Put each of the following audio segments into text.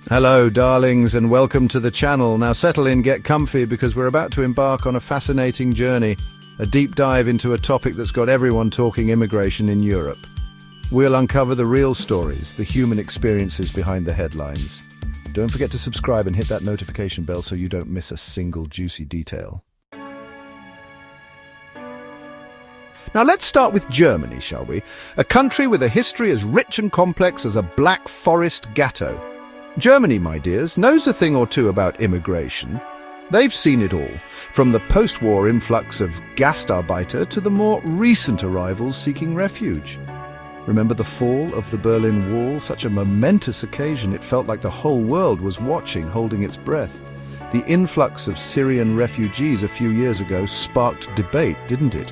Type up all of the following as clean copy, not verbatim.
Hello, darlings, and welcome to the channel. Now settle in, get comfy, because we're about to embark on a fascinating journey, a deep dive into a topic that's got everyone talking immigration in Europe. We'll uncover the real stories, the human experiences behind the headlines. Don't forget to subscribe and hit that notification bell so you don't miss a single juicy detail. Now let's start with Germany, shall we? A country with a history as rich and complex as a Black Forest gatto. Germany, my dears, knows a thing or two about immigration. They've seen it all, from the post-war influx of Gastarbeiter to the more recent arrivals seeking refuge. Remember the fall of the Berlin Wall? Such a momentous occasion, it felt like the whole world was watching, holding its breath. The influx of Syrian refugees a few years ago sparked debate, didn't it?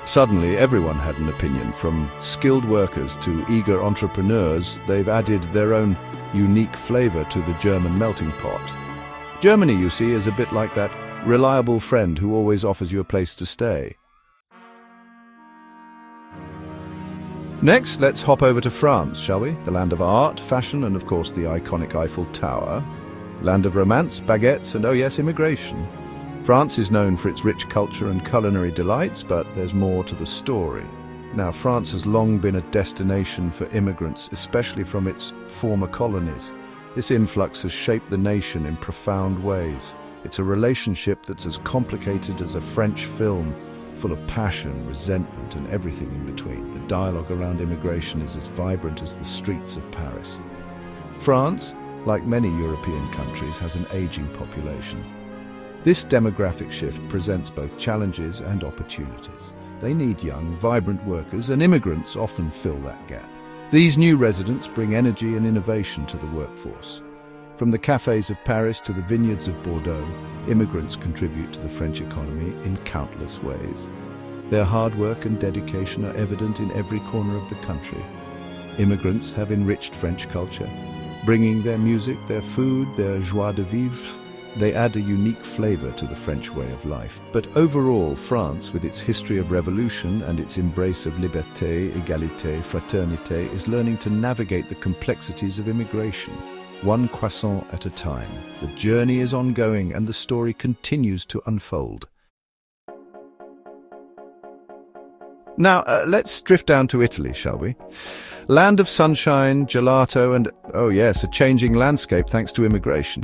Suddenly, everyone had an opinion, from skilled workers to eager entrepreneurs. They've added their own unique flavor to the German melting pot. Germany, you see, is a bit like that reliable friend who always offers you a place to stay. Next, let's hop over to France, shall we? The land of art, fashion, and of course the iconic Eiffel Tower. Land of romance, baguettes, and oh yes, immigration. France is known for its rich culture and culinary delights, but there's more to the story. Now, France has long been a destination for immigrants, especially from its former colonies. This influx has shaped the nation in profound ways. It's a relationship that's as complicated as a French film, full of passion, resentment, and everything in between. The dialogue around immigration is as vibrant as the streets of Paris. France, like many European countries, has an aging population. This demographic shift presents both challenges and opportunities. They need young, vibrant workers, and immigrants often fill that gap. These new residents bring energy and innovation to the workforce. From the cafes of Paris to the vineyards of Bordeaux, immigrants contribute to the French economy in countless ways. Their hard work and dedication are evident in every corner of the country. Immigrants have enriched French culture, bringing their music, their food, their joie de vivre. They add a unique flavor to the French way of life. But overall, France, with its history of revolution and its embrace of liberté, égalité, fraternité, is learning to navigate the complexities of immigration, one croissant at a time. The journey is ongoing and the story continues to unfold. Now, let's drift down to Italy, shall we? Land of sunshine, gelato, and, oh yes, a changing landscape thanks to immigration.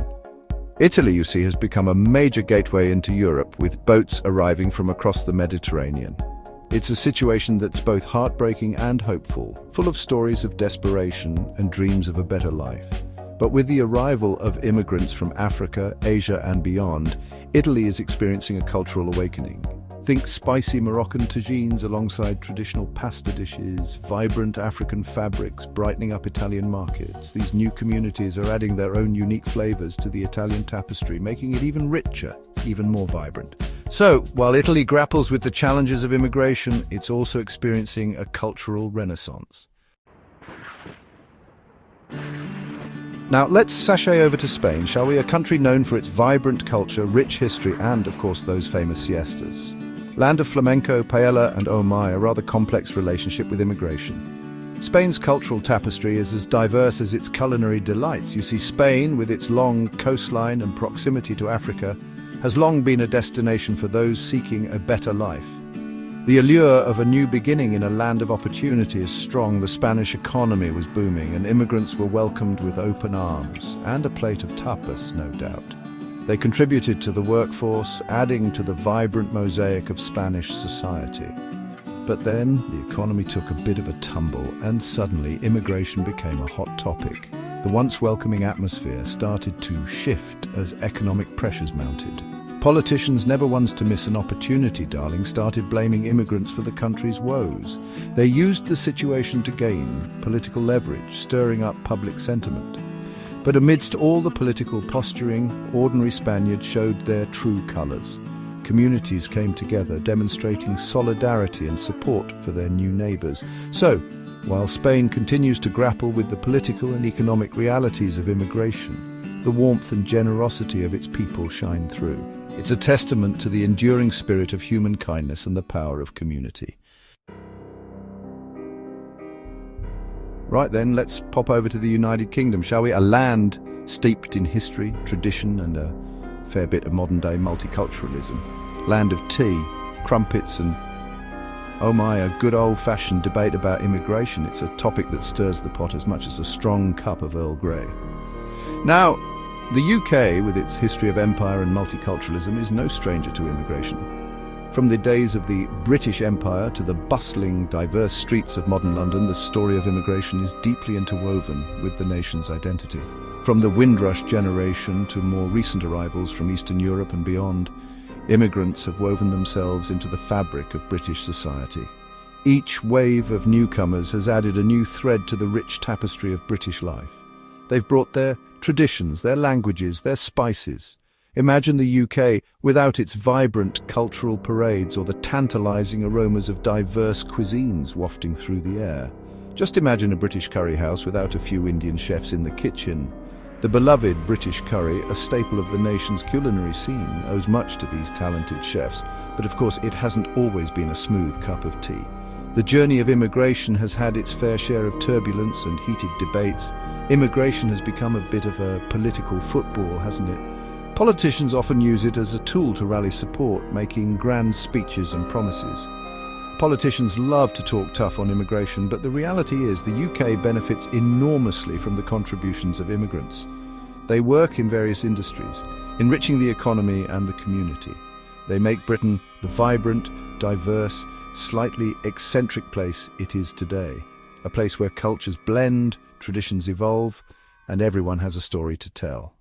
Italy, you see, has become a major gateway into Europe, with boats arriving from across the Mediterranean. It's a situation that's both heartbreaking and hopeful, full of stories of desperation and dreams of a better life. But with the arrival of immigrants from Africa, Asia and beyond, Italy is experiencing a cultural awakening. Think spicy Moroccan tagines alongside traditional pasta dishes, vibrant African fabrics brightening up Italian markets. These new communities are adding their own unique flavors to the Italian tapestry, making it even richer, even more vibrant. So, while Italy grapples with the challenges of immigration, it's also experiencing a cultural renaissance. Now, let's sashay over to Spain, shall we? A country known for its vibrant culture, rich history, and, of course, those famous siestas. Land of flamenco, paella, and oh my, a rather complex relationship with immigration. Spain's cultural tapestry is as diverse as its culinary delights. You see, Spain, with its long coastline and proximity to Africa, has long been a destination for those seeking a better life. The allure of a new beginning in a land of opportunity is strong. The Spanish economy was booming, and immigrants were welcomed with open arms, and a plate of tapas, no doubt. They contributed to the workforce, adding to the vibrant mosaic of Spanish society. But then the economy took a bit of a tumble, and suddenly immigration became a hot topic. The once welcoming atmosphere started to shift as economic pressures mounted. Politicians, never ones to miss an opportunity, darling, started blaming immigrants for the country's woes. They used the situation to gain political leverage, stirring up public sentiment. But amidst all the political posturing, ordinary Spaniards showed their true colours. Communities came together, demonstrating solidarity and support for their new neighbours. So, while Spain continues to grapple with the political and economic realities of immigration, the warmth and generosity of its people shine through. It's a testament to the enduring spirit of human kindness and the power of community. Right then, let's pop over to the United Kingdom, shall we? A land steeped in history, tradition, and a fair bit of modern-day multiculturalism. Land of tea, crumpets, and, oh my, a good old-fashioned debate about immigration. It's a topic that stirs the pot as much as a strong cup of Earl Grey. Now, the UK, with its history of empire and multiculturalism, is no stranger to immigration. From the days of the British Empire to the bustling, diverse streets of modern London, the story of immigration is deeply interwoven with the nation's identity. From the Windrush generation to more recent arrivals from Eastern Europe and beyond, immigrants have woven themselves into the fabric of British society. Each wave of newcomers has added a new thread to the rich tapestry of British life. They've brought their traditions, their languages, their spices. Imagine the UK without its vibrant cultural parades or the tantalizing aromas of diverse cuisines wafting through the air. Just imagine a British curry house without a few Indian chefs in the kitchen. The beloved British curry, a staple of the nation's culinary scene, owes much to these talented chefs, but of course it hasn't always been a smooth cup of tea. The journey of immigration has had its fair share of turbulence and heated debates. Immigration has become a bit of a political football, hasn't it? Politicians often use it as a tool to rally support, making grand speeches and promises. Politicians love to talk tough on immigration, but the reality is the UK benefits enormously from the contributions of immigrants. They work in various industries, enriching the economy and the community. They make Britain the vibrant, diverse, slightly eccentric place it is today. A place where cultures blend, traditions evolve, and everyone has a story to tell.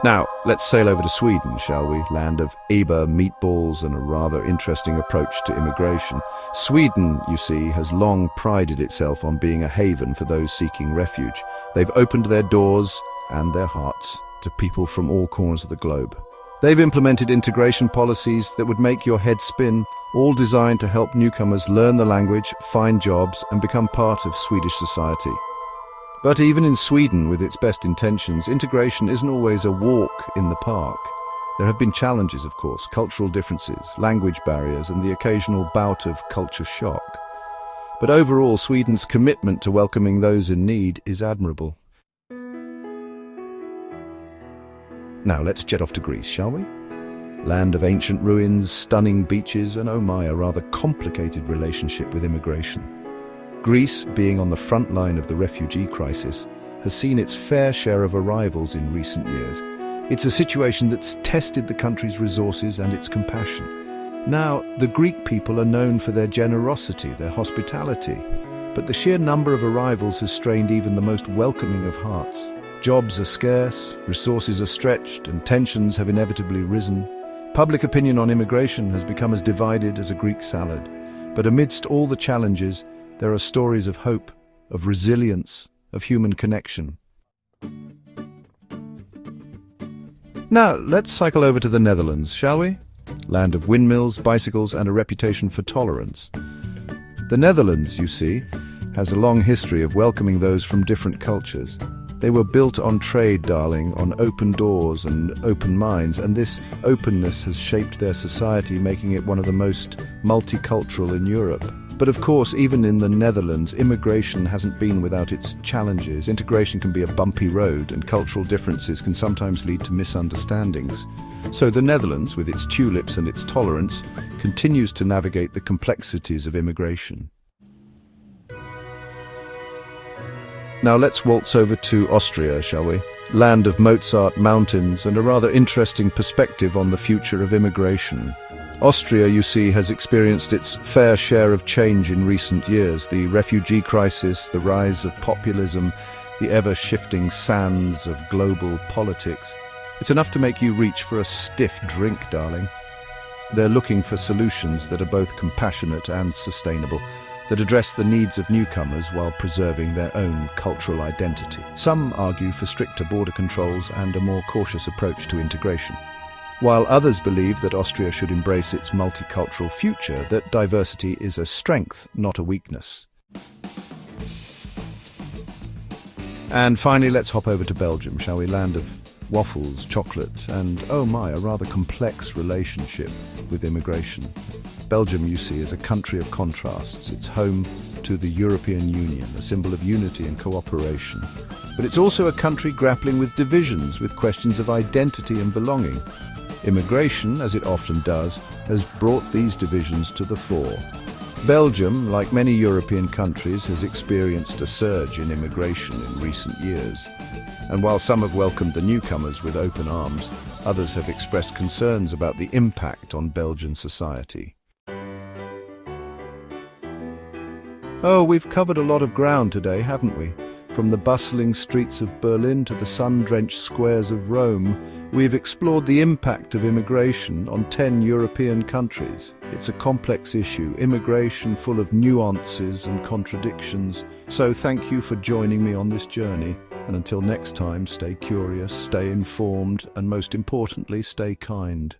Now, let's sail over to Sweden, shall we? Land of Eber, meatballs, and a rather interesting approach to immigration. Sweden, you see, has long prided itself on being a haven for those seeking refuge. They've opened their doors and their hearts to people from all corners of the globe. They've implemented integration policies that would make your head spin, all designed to help newcomers learn the language, find jobs, and become part of Swedish society. But even in Sweden, with its best intentions, integration isn't always a walk in the park. There have been challenges, of course, cultural differences, language barriers, and the occasional bout of culture shock. But overall, Sweden's commitment to welcoming those in need is admirable. Now let's jet off to Greece, shall we? Land of ancient ruins, stunning beaches, and oh my, a rather complicated relationship with immigration. Greece, being on the front line of the refugee crisis, has seen its fair share of arrivals in recent years. It's a situation that's tested the country's resources and its compassion. Now, the Greek people are known for their generosity, their hospitality, but the sheer number of arrivals has strained even the most welcoming of hearts. Jobs are scarce, resources are stretched, and tensions have inevitably risen. Public opinion on immigration has become as divided as a Greek salad. But amidst all the challenges, there are stories of hope, of resilience, of human connection. Now, let's cycle over to the Netherlands, shall we? Land of windmills, bicycles, and a reputation for tolerance. The Netherlands, you see, has a long history of welcoming those from different cultures. They were built on trade, darling, on open doors and open minds, and this openness has shaped their society, making it one of the most multicultural in Europe. But of course, even in the Netherlands, immigration hasn't been without its challenges. Integration can be a bumpy road, and cultural differences can sometimes lead to misunderstandings. So the Netherlands, with its tulips and its tolerance, continues to navigate the complexities of immigration. Now let's waltz over to Austria, shall we? Land of Mozart, mountains, and a rather interesting perspective on the future of immigration. Austria, you see, has experienced its fair share of change in recent years. The refugee crisis, the rise of populism, the ever-shifting sands of global politics. It's enough to make you reach for a stiff drink, darling. They're looking for solutions that are both compassionate and sustainable, that address the needs of newcomers while preserving their own cultural identity. Some argue for stricter border controls and a more cautious approach to integration, while others believe that Austria should embrace its multicultural future, that diversity is a strength, not a weakness. And finally, let's hop over to Belgium, shall we? Land of waffles, chocolate, and, oh my, a rather complex relationship with immigration. Belgium, you see, is a country of contrasts. It's home to the European Union, a symbol of unity and cooperation. But it's also a country grappling with divisions, with questions of identity and belonging. Immigration, as it often does, has brought these divisions to the fore. Belgium, like many European countries, has experienced a surge in immigration in recent years. And while some have welcomed the newcomers with open arms, others have expressed concerns about the impact on Belgian society. Oh, we've covered a lot of ground today, haven't we? From the bustling streets of Berlin to the sun-drenched squares of Rome, we've explored the impact of immigration on 10 European countries. It's a complex issue, immigration full of nuances and contradictions. So thank you for joining me on this journey. And until next time, stay curious, stay informed, and most importantly, stay kind.